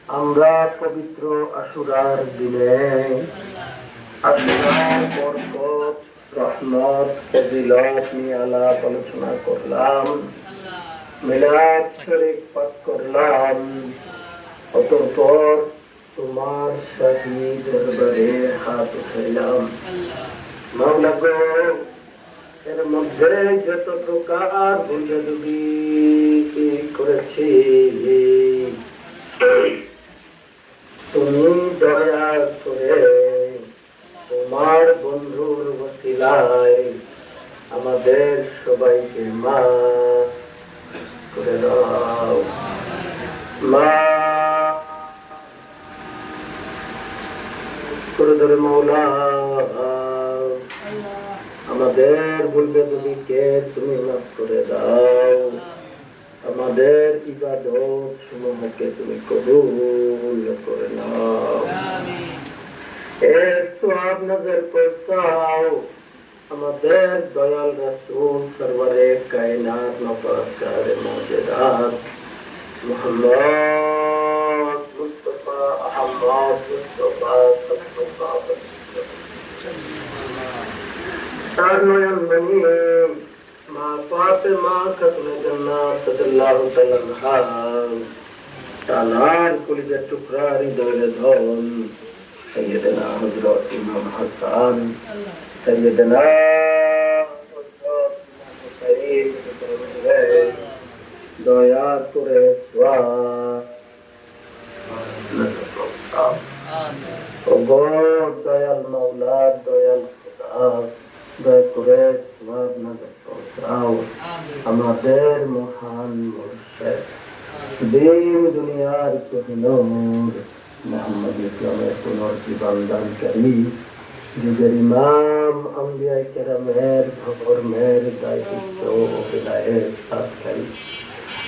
আমরা পবিত্র আশুরার দিনে আশুরার বরকত, রহমত, ফজিলত নিয়ে আলাপ আলোচনা করলাম, মিলাদ শরীফ পাঠ করলাম। অতঃপর তোমার শাহী দরবারে হাত উঠাইলাম। মাওলা গো, এর মধ্যে যত প্রকার ভুলভ্রান্তি করেছি, তুমি দয়া করে তোমার বন্ধুর ওসিলায় আমাদের সবাইকে মাফ করে দাও। মাফ করে ধরে মাওলা, আমাদের ভুলভ্রান্তিকে তুমি মাফ করে দাও। আমাদের ইবাদত সমূহকে তুমি কবুল করে নাও। এর সওয়াব নজর পৌঁছাও আমাদের দয়াল রাসূল সরওয়ারে কায়নাত নফরকারে মুজিদাত মুহাম্মদ মুস্তাফা আহমদ মুস্তাফা তার নয়ন মনি মা ফাতেমা খাতুনে জান্নাত রাদিয়াল্লাহু তাআলা আনহা তানার কলিজার টুকরা হৃদয়ের ধন সৈয়দনা হযরত ইমাম হাসান, সৈয়দনা দয়া করে দয়াল মাওলা, দয়াল খোদা, দয়া করে সওয়াব নজর পৌঁছাও আমাদের মহান মুর্শিদ দিন দুনিয়ার কোহিনূর মুহাম্মদ ইসলামের পুনর্জীবনদানকারী যুগের ইমাম আম্বিয়া কেরামের ধর্মের দায়িত্ব ও বিদায়ের সাথকারী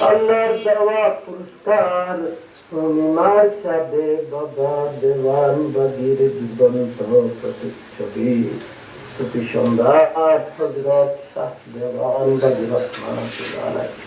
আল্লাহর দেওয়া পুরস্কার পূর্ণিমার চাঁদে বাবা দেওয়ান বাগির জীবন্ত প্রতিচ্ছবি সুফি সম্রাট হযরত শাহ দেওয়ান বাগি রহমাতুল্লাহ আলাইহি